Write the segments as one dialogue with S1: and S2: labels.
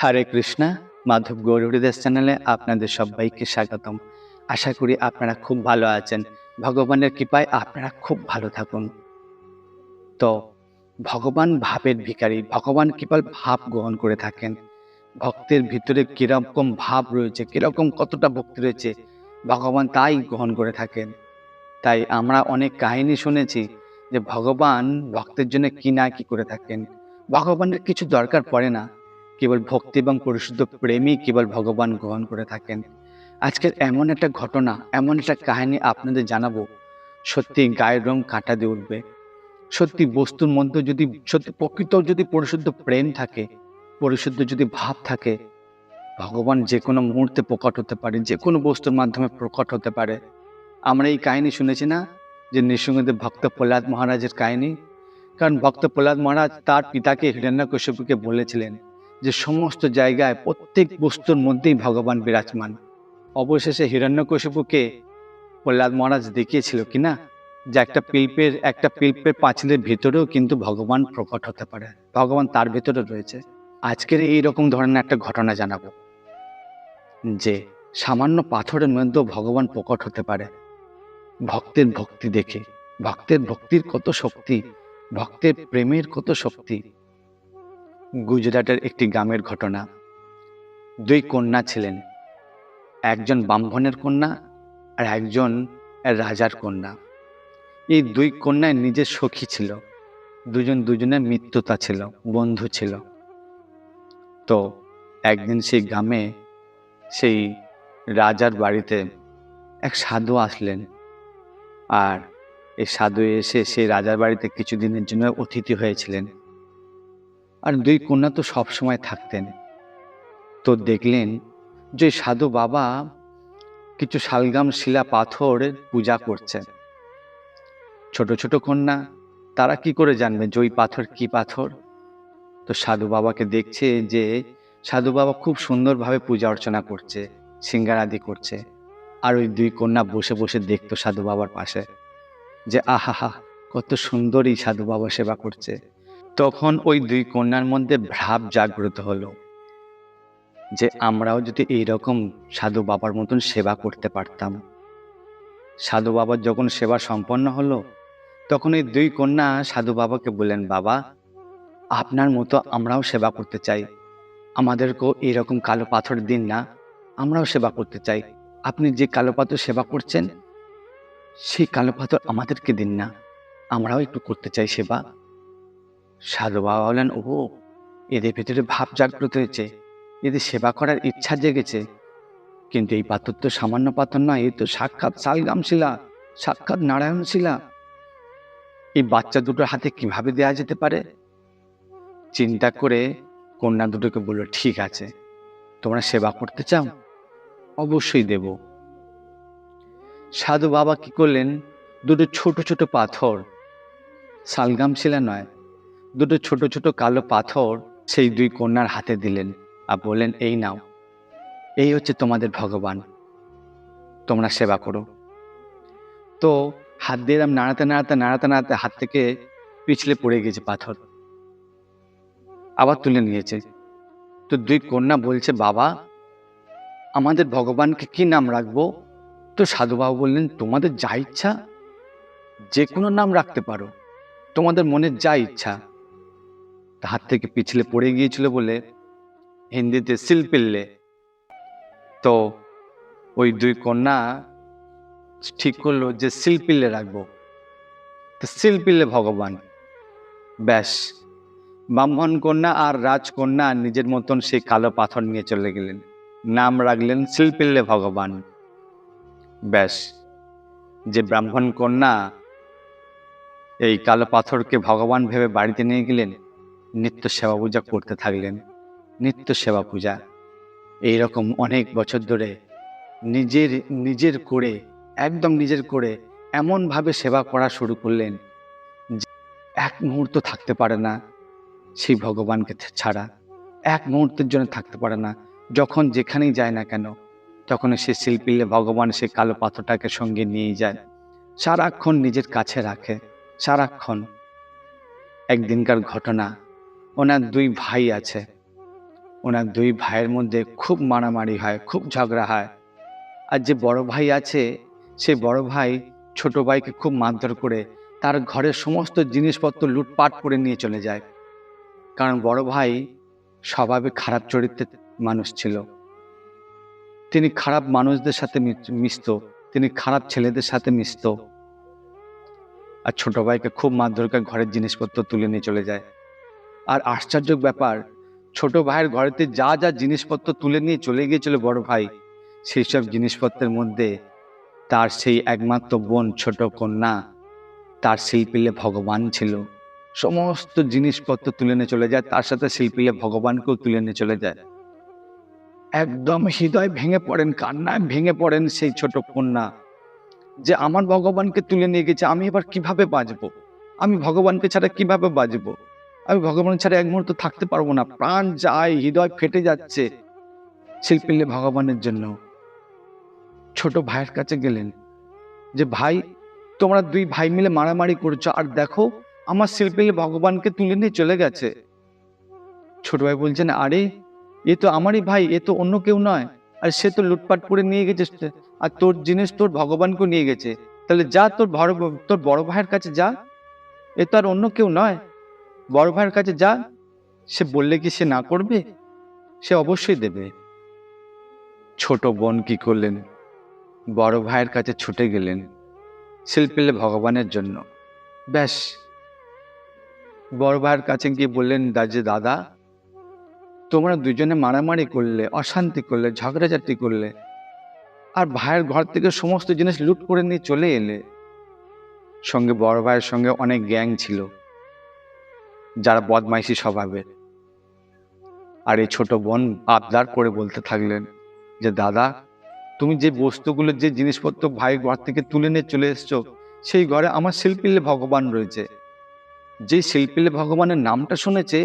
S1: হরে কৃষ্ণা, মাধব গৌরহরিদাস চ্যানেলে আপনাদের সবাইকে স্বাগতম। আশা করি আপনারা খুব ভালো আছেন। ভগবানের কৃপায় আপনারা খুব ভালো থাকুন। তো ভগবান ভাবের ভিখারি, ভগবান কেবল ভাব গ্রহণ করে থাকেন। ভক্তের ভিতরে কিরকম ভাব রয়েছে, কিরকম কতটা ভক্তি রয়েছে, ভগবান তাই গ্রহণ করে থাকেন। তাই আমরা অনেক কাহিনী শুনেছি যে ভগবান ভক্তের জন্য কি না কি করে থাকেন। ভগবানের কিছু দরকার পড়ে না, কেবল ভক্তি এবং পরিশুদ্ধ প্রেমই কেবল ভগবান গ্রহণ করে থাকেন। আজকের এমন একটা ঘটনা, এমন একটা কাহিনী আপনাদের জানাবো, সত্যি গায়ের রং কাঁটা দিয়ে উঠবে। সত্যি বস্তুর মধ্যে যদি সত্যি প্রকৃত যদি পরিশুদ্ধ প্রেম থাকে, পরিশুদ্ধ যদি ভাব থাকে, ভগবান যে কোনো মুহূর্তে প্রকট হতে পারে, যে কোনো বস্তুর মাধ্যমে প্রকট হতে পারে। আমরা এই কাহিনী শুনেছি না, যে নৃসিংহদেব ভক্ত প্রহ্লাদ মহারাজের কাহিনী। কারণ ভক্ত প্রহ্লাদ মহারাজ তার পিতাকে হিরণ্যকশিপুকে বলেছিলেন যে সমস্ত জায়গায় প্রত্যেক বস্তুর মধ্যেই ভগবান বিরাজমান। অবশেষে হিরণ্যকশিপুকে প্রহ্লাদ মহারাজ দেখিয়েছিল কিনা যে একটা পিল্পের পাঁচিলের ভিতরেও কিন্তু ভগবান প্রকট হতে পারে, ভগবান তার ভিতরে রয়েছে। আজকের এই রকম ধরনের একটা ঘটনা জানাবো, যে সামান্য পাথরের মধ্যেও ভগবান প্রকট হতে পারে ভক্তের ভক্তি দেখে। ভক্তের ভক্তির কত শক্তি, ভক্তের প্রেমের কত শক্তি। গুজরাটের একটি গ্রামের ঘটনা। দুই কন্যা ছিলেন, একজন ব্রাহ্মণের কন্যা আর একজন রাজার কন্যা। এই দুই কন্যায় নিজের সখী ছিল, দুজনের মিত্রতা ছিল, বন্ধু ছিল। তো একদিন সেই গ্রামে, সেই রাজার বাড়িতে এক সাধু আসলেন। আর এই সাধু এসে সেই রাজার বাড়িতে কিছুদিনের জন্য অতিথি হয়েছিলেন। আর দুই কন্যা তো সবসময় থাকতেন। তো দেখলেন যে সাধু বাবা কিছু শালগ্রাম শিলা পাথরের পূজা করছেন। ছোট ছোট কন্যা, তারা কি করে জানবে যে ওই পাথর কি পাথর? তো সাধু বাবাকে দেখছে যে সাধু বাবা খুব সুন্দরভাবে পূজা অর্চনা করছে, সিঙ্গারাদি করছে। আর ওই দুই কন্যা বসে বসে দেখতো সাধু বাবার পাশে, যে আহা, কত সুন্দর এই সাধু বাবা সেবা করছে। তখন ওই দুই কন্যার মধ্যে ভাব জাগ্রত হলো যে আমরাও যদি এইরকম সাধু বাবার মতন সেবা করতে পারতাম। সাধু বাবার যখন সেবা সম্পন্ন হলো, তখন এই দুই কন্যা সাধু বাবাকে বললেন, বাবা, আপনার মতো আমরাও সেবা করতে চাই, আমাদেরকেও এইরকম কালো পাথর দিন না, আমরাও সেবা করতে চাই। আপনি যে কালো পাথর সেবা করছেন, সেই কালো পাথর আমাদেরকে দিন না, আমরাও একটু করতে চাই সেবা। সাধু বাবা বললেন, ও, এদের ভেতরে ভাব জাগ্রত হয়েছে, এদের সেবা করার ইচ্ছা জেগেছে। কিন্তু এই পাথর তো সামান্য পাথর নয়, এই তো সাক্ষাৎ শালগ্রাম শিলা, সাক্ষাৎ নারায়ণ শিলা। এই বাচ্চা দুটোর হাতে কিভাবে দেয়া যেতে পারে? চিন্তা করে কন্যা দুটোকে বলল, ঠিক আছে, তোমরা সেবা করতে চাও, অবশ্যই দেব। সাধু বাবা কি করলেন, দুটো ছোট ছোট পাথর, শালগ্রাম শিলা নয়, দুটো ছোট ছোট কালো পাথর সেই দুই কন্যার হাতে দিলেন আর বললেন, এই নাও, এই হচ্ছে তোমাদের ভগবান, তোমরা সেবা করো। তো হাত দিয়ে নাড়াতে নাড়াতে নাড়াতে নাড়াতে হাত থেকে পিছলে পড়ে গেছে পাথর, আবার তুলে নিয়েছে। তো দুই কন্যা বলছে, বাবা, আমাদের ভগবানকে কি নাম রাখবো? তো সাধু বাবা বললেন, তোমাদের যা ইচ্ছা, যে কোনো নাম রাখতে পারো, তোমাদের মনের যা ইচ্ছা। হাত থেকে পিছলে পড়ে গিয়েছিল বলে হিন্দিতে সিলপিল্লে। তো ওই দুই কন্যা ঠিক করলো যে সিলপিল্লে রাখবো। তো সিলপিল্লে ভগবান। ব্যাস, ব্রাহ্মণ কন্যা আর রাজকন্যা নিজের মতন সেই কালো পাথর নিয়ে চলে গেলেন, নাম রাখলেন সিলপিল্লে ভগবান। ব্যাস, যে ব্রাহ্মণ কন্যা এই কালো পাথরকে ভগবান ভেবে বাড়িতে নিয়ে গেলেন, নিত্য সেবা পূজা করতে থাকলেন, নিত্য সেবা পূজা। এইরকম অনেক বছর ধরে নিজের নিজের করে, একদম নিজের করে এমনভাবে সেবা করা শুরু করলেন যে এক মুহূর্ত থাকতে পারে না সেই ভগবানকে ছাড়া, এক মুহূর্তের জন্য থাকতে পারে না। যখন যেখানেই যায় না কেন, তখন সে শিল্পীলে ভগবান সে কালো পাথরটাকে সঙ্গে নিয়ে যায়, সারাক্ষণ নিজের কাছে রাখে, সারাক্ষণ। একদিনকার ঘটনা, ওনার দুই ভাই আছে, ওনার দুই ভাইয়ের মধ্যে খুব মারামারি হয়, খুব ঝগড়া হয়। আর যে বড় ভাই আছে, সেই বড় ভাই ছোট ভাইকে খুব মারধর করে তার ঘরের সমস্ত জিনিসপত্র লুটপাট করে নিয়ে চলে যায়। কারণ বড় ভাই স্বভাবে খারাপ চরিত্রের মানুষ ছিল। তিনি খারাপ মানুষদের সাথে মিশতো, তিনি খারাপ ছেলেদের সাথে মিশতো। আর ছোট ভাইকে খুব মারধর করে ঘরের জিনিসপত্র তুলে নিয়ে চলে যায়। আর আশ্চর্য ব্যাপার, ছোট ভাইয়ের ঘরেতে যা যা জিনিসপত্র তুলে নিয়ে চলে গিয়েছিল বড় ভাই, সেই সব জিনিসপত্রের মধ্যে তার সেই একমাত্র বোন, ছোট কন্যা, তার শিল্পীলে ভগবান ছিল। সমস্ত জিনিসপত্র তুলে নিয়ে চলে যায়, তার সাথে শিল্পীলে ভগবানকেও তুলে নিয়ে চলে যায়। একদম হৃদয় ভেঙে পড়েন, কান্নায় ভেঙে পড়েন সেই ছোট কন্যা, যে আমার ভগবানকে তুলে নিয়ে গেছে, আমি এবার কিভাবে বাঁচবো? আমি ভগবানকে ছাড়া কিভাবে বাঁচবো? আমি ভগবান ছাড়া এক মুহূর্ত থাকতে পারবো না। প্রাণ যায়, হৃদয় ফেটে যাচ্ছে শিল্পীলে ভগবানের জন্য। ছোট ভাইয়ের কাছে গেলেন যে, ভাই, তোমরা দুই ভাই মিলে মারামারি করছো, আর দেখো আমার শিল্পীলে ভগবানকে তুলে নিয়ে চলে গেছে। ছোট ভাই বলছেন, আরে এ তো আমারই ভাই, এ তো অন্য কেউ নয়। আর সে তো লুটপাট করে নিয়ে গেছে, আর তোর জিনিস তোর ভগবানকে নিয়ে গেছে। তাহলে যা, তোর বড় ভাইয়ের কাছে যা, এ তো আর অন্য কেউ নয়। বড় ভাইয়ের কাছে যা, সে বললে কি সে না করবে? সে অবশ্যই দেবে। ছোট বোন কি করলেন? বড় ভাইয়ের কাছে ছুটে গেলেন শিল্পীলে ভগবানের জন্য। ব্যাস, বড় ভাইয়ের কাছে গিয়ে বললেন, দাদা, তোমরা দুজনে মারামারি করলে, অশান্তি করলে, ঝগড়াঝাটি করলে, আর ভাইয়ের ঘর থেকে সমস্ত জিনিস লুট করে নিয়ে চলে এলে। সঙ্গে বড় ভাইয়ের সঙ্গে অনেক গ্যাং ছিল, যারা বদমাইশি স্বভাবের। আর এই ছোট বোন আবদার করে বলতে থাকলেন যে, দাদা, তুমি যে বস্তুগুলো, যে জিনিসপত্র ভাইয়ের ঘর থেকে তুলে নিয়ে চলে এসছো, সেই ঘরে আমার শিল্পীলে ভগবান রয়েছে। যে শিল্পীলে ভগবানের নামটা শুনেছে,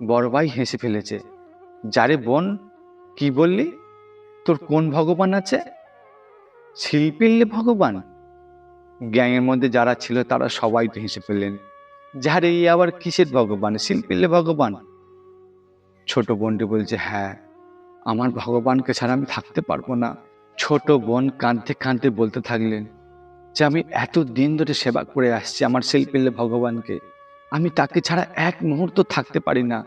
S1: বড় ভাই হেসে ফেলেছে। যারে বোন, কি বললি? তোর কোন ভগবান আছে? শিল্পীলে ভগবান? গ্যাংয়ের মধ্যে যারা ছিল তারা সবাই তো হেসে ফেললেন। যারে এই আবার কিসের ভগবান? শিল্পীলে ভগবান? ছোট বোনটি বলছে, হ্যাঁ, আমার ভগবানকে ছাড়া আমি থাকতে পারবো না। ছোট বোন কাঁদতে কাঁদতে বলতে থাকলেন যে, আমি এত দিন ধরে সেবা করে আসছি আমার শিল্পীলে ভগবানকে, আমি তাকে ছাড়া এক মুহূর্ত থাকতে পারি না,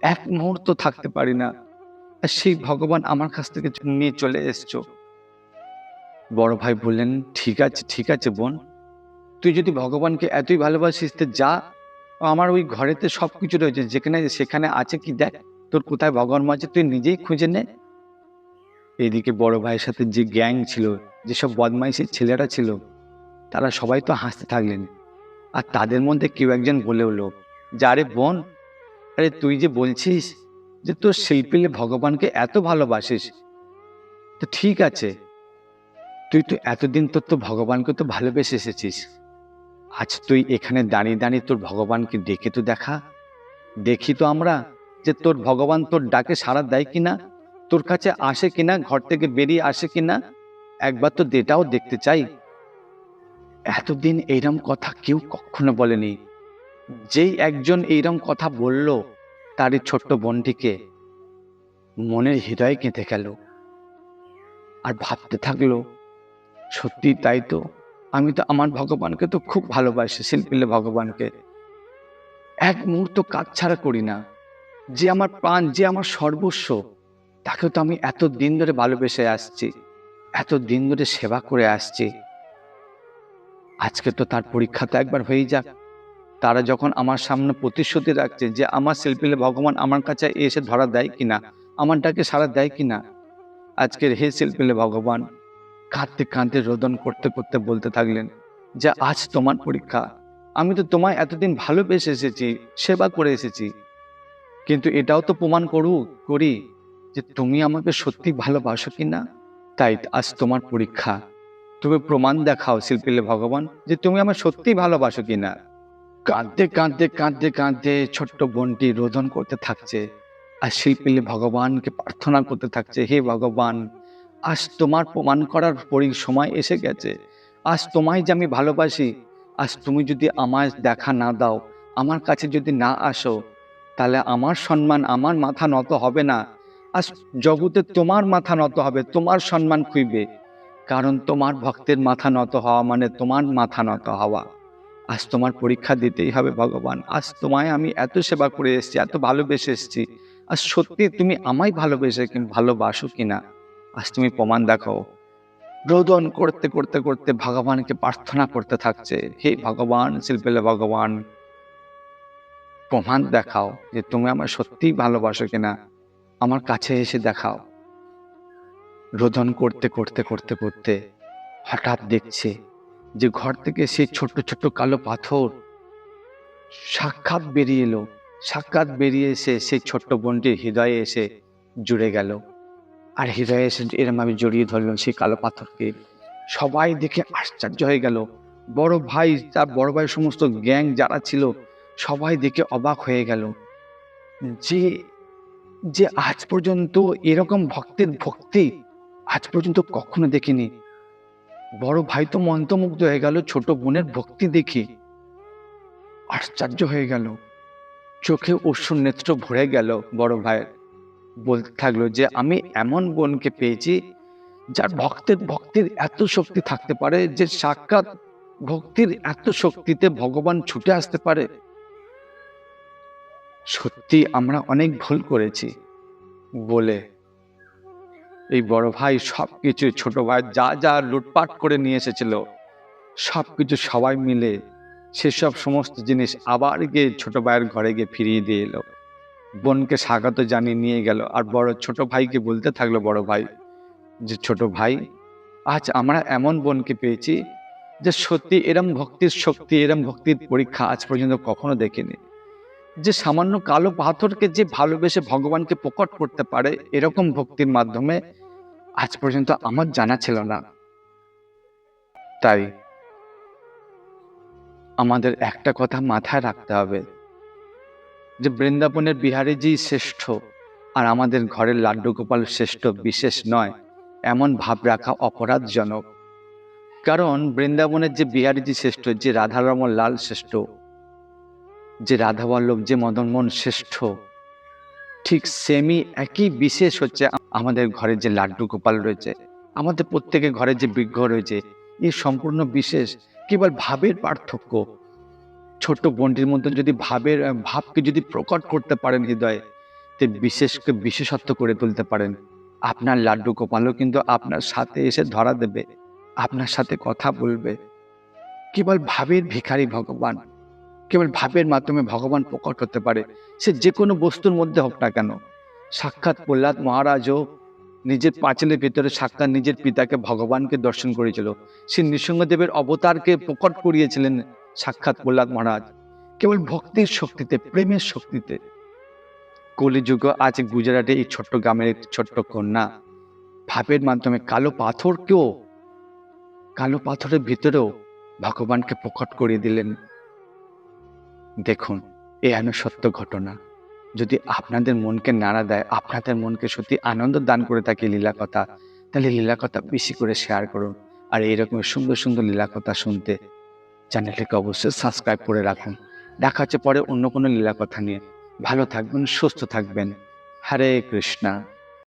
S1: এক মুহূর্ত থাকতে পারি না। আর সেই ভগবান আমার কাছ থেকে নিয়ে চলে এসছো। বড় ভাই বললেন, ঠিক আছে বোন, তুই যদি ভগবানকে এতই ভালোবাসিস, তো যা, আমার ওই ঘরেতে সবকিছু রয়েছে, যেখানে সেখানে আছে কি দেখ, তোর কোথায় ভগবান আছে তুই নিজেই খুঁজে নে। এদিকে বড় ভাইয়ের সাথে যে গ্যাং ছিল, যেসব বদমাইশের ছেলেরা ছিল, তারা সবাই তো হাসতে থাকলেন। আর তাদের মধ্যে কেউ একজন বলে উঠল, যারে বোন, আরে তুই যে বলছিস যে তোর শিল্পীলে ভগবানকে এত ভালোবাসিস, তো ঠিক আছে, তুই তো এতদিন তোর তো ভগবানকে তো ভালোবেসে এসেছিস, আজ তুই এখানে দাঁড়িয়ে দাঁড়িয়ে তোর ভগবানকে ডেকে তো দেখা, দেখি তো আমরা যে তোর ভগবান তোর ডাকে সাড়া দেয় কিনা, তোর কাছে আসে কিনা, ঘর থেকে বেরিয়ে আসে কিনা, একবার তো এটাও দেখতে চাই। এতদিন এইরকম কথা কেউ কখনো বলেনি। যেই একজন এইরকম কথা বলল, তারই ছোট্ট বোনটিকে মনের হৃদয় কেঁদে গেল। আর ভাবতে থাকলো, সত্যি তাই তো, আমি তো আমার ভগবানকে তো খুব ভালোবাসি, শিল্পীলে ভগবানকে এক মুহূর্ত কাজ ছাড়া করি না। যে আমার প্রাণ, যে আমার সর্বস্ব, তাকে তো আমি এত দিন ধরে ভালোবেসে আসছি, এত দিন ধরে সেবা করে আসছি। আজকে তো তার পরীক্ষা তো একবার হয়ে যাক। তারা যখন আমার সামনে প্রতিশ্রুতি রাখছে যে আমার শিল্পীলে ভগবান আমার কাছে এসে ধরা দেয় কিনা, আমার ডাকে সাড়া দেয় কিনা, আজকের হে শিল্পীলে ভগবান, কাঁদতে কাঁদতে রোদন করতে করতে বলতে থাকলেন যে, আজ তোমার পরীক্ষা। আমি তো তোমায় এতদিন ভালোবেসে এসেছি, সেবা করে এসেছি, কিন্তু এটাও তো প্রমাণ করি যে তুমি আমাকে সত্যি ভালোবাসো কিনা। তাই আজ তোমার পরীক্ষা, তুমি প্রমাণ দেখাও শিল্পীলে ভগবান যে তুমি আমার সত্যি ভালোবাসো কিনা। কাঁদতে কাঁদতে কাঁদতে কাঁদতে ছোট্ট বোনটি রোদন করতে থাকছে, আর শিল্পীলে ভগবানকে প্রার্থনা করতে থাকছে, হে ভগবান, আজ তোমার প্রমাণ করার সময় এসে গেছে। আজ তোমায় যে আমি ভালোবাসি, আজ তুমি যদি আমায় দেখা না দাও, আমার কাছে যদি না আসো, তাহলে আমার সম্মান, আমার মাথা নত হবে না। আজ জগতে তোমার মাথা নত হবে, তোমার সম্মান খুইবে। কারণ তোমার ভক্তের মাথা নত হওয়া মানে তোমার মাথা নত হওয়া। আজ তোমার পরীক্ষা দিতেই হবে ভগবান। আজ তোমায় আমি এত সেবা করে এসেছি, এত ভালোবেসে এসেছি। আজ সত্যি তুমি আমায় ভালোবাসো কিনা আজ তুমি প্রমাণ দেখাও। রোদন করতে করতে করতে ভগবানকে প্রার্থনা করতে থাকছে, হে ভগবান, শিল্পেলে ভগবান, প্রমাণ দেখাও যে তুমি আমার সত্যিই ভালোবাসো কিনা, আমার কাছে এসে দেখাও। রোদন করতে করতে করতে করতে হঠাৎ দেখছে যে ঘর থেকে সেই ছোট্ট ছোট্ট কালো পাথর সাক্ষাৎ বেরিয়ে এলো। সাক্ষাৎ বেরিয়ে এসে সেই ছোট্ট বোনটির হৃদয়ে এসে জুড়ে গেল। আর হৃদয়ে এসে এরম আমি জড়িয়ে ধরলাম সেই কালো পাথরকে। সবাই দেখে আশ্চর্য হয়ে গেল। বড় ভাই, তার বড় ভাইয়ের সমস্ত গ্যাং যারা ছিল সবাই দেখে অবাক হয়ে গেল যে যে আজ পর্যন্ত এরকম ভক্তের ভক্তি আজ পর্যন্ত কখনো দেখিনি। বড় ভাই তো মন্ত্রমুগ্ধ হয়ে গেল ছোট বোনের ভক্তি দেখে, আশ্চর্য হয়ে গেল। চোখে অশ্রু নেত্র ভরে গেল বড় ভাইয়ের। বলতে থাকলো যে আমি এমন বোনকে পেয়েছি যার ভক্তির এত শক্তি থাকতে পারে, যে সাক্ষাৎ ভক্তির এত শক্তিতে ভগবান ছুটে আসতে পারে। সত্যি আমরা অনেক ভুল করেছি বলে এই বড় ভাই সবকিছু ছোট ভাই যা যা লুটপাট করে নিয়ে এসেছিল সবকিছু সবাই মিলে সেসব সমস্ত জিনিস আবার গিয়ে ছোট ভাইয়ের ঘরে গিয়ে ফিরিয়ে দিয়ে এলো। বোনকে স্বাগত জানিয়ে নিয়ে গেল। আর ছোট ভাইকে বলতে থাকলো বড় ভাই যে ছোট ভাই, আজ আমরা এমন বোনকে পেয়েছি যে সত্যি এরম ভক্তির শক্তি, এরম ভক্তির পরীক্ষা আজ পর্যন্ত কখনো দেখিনি। যে সামান্য কালো পাথরকে যে ভালোবেসে ভগবানকে প্রকট করতে পারে এরকম ভক্তির মাধ্যমে আজ পর্যন্ত আমার জানা ছিল না। তাই আমাদের একটা কথা মাথায় রাখতে হবে যে বৃন্দাবনের বিহারীজি শ্রেষ্ঠ আর আমাদের ঘরের লাড্ডু গোপাল শ্রেষ্ঠ বিশেষ নয়, এমন ভাব রাখা অপরাধজনক। কারণ বৃন্দাবনের যে বিহারীজি শ্রেষ্ঠ, যে রাধারমন লাল শ্রেষ্ঠ, যে রাধাবল্লভ, যে মদনমোহন শ্রেষ্ঠ, ঠিক সেমই একই বিশেষ হচ্ছে আমাদের ঘরে যে লাড্ডু গোপাল রয়েছে, আমাদের প্রত্যেকের ঘরে যে বিগ্রহ রয়েছে, এই সম্পূর্ণ বিশেষ। কেবল ভাবের পার্থক্য। ছোট্ট বোনটির মধ্যে যদি ভাবকে যদি প্রকট করতে পারেন হৃদয়ে, তে বিশেষত্ব করে তুলতে পারেন। আপনার লাড্ডু গোপালও কিন্তু আপনার সাথে এসে ধরা দেবে, আপনার সাথে কথা বলবে। কেবল ভাবের ভিখারি ভগবান। কেবল ভাবের মাধ্যমে ভগবান প্রকট হতে পারে, সে যে কোনো বস্তুর মধ্যে হোক না কেন। সাক্ষাৎ প্রহ্লাদ মহারাজও নিজের পাঁচিলের ভিতরে সাক্ষাৎ নিজের পিতাকে ভগবানকে দর্শন করেছিল। সে নৃসিংহদেবের অবতারকে প্রকট করিয়েছিলেন সাক্ষাৎ প্রহ্লাদ মহারাজ, কেবল ভক্তির শক্তিতে, প্রেমের শক্তিতে। কলিযুগ আজ গুজরাটে এই ছোট্ট গ্রামের একটি ছোট্ট কন্যা ভাবের মাধ্যমে কালো পাথরের ভিতরেও ভগবানকে প্রকট করিয়ে দিলেন। দেখুন, এ সত্য ঘটনা। যদি আপনাদের মনকে নাড়া দেয়, আপনাদের মনকে সত্যি আনন্দ দান করে থাকে লীলা কথা, তাহলে লীলা কথা বেশি করে শেয়ার করুন। আর এইরকম সুন্দর সুন্দর লীলা কথা শুনতে চ্যানেলটিকে অবশ্যই সাবস্ক্রাইব করে রাখুন। দেখা হচ্ছে পরে অন্য কোনো লীলা কথা নিয়ে। ভালো থাকবেন, সুস্থ থাকবেন। হরে কৃষ্ণা।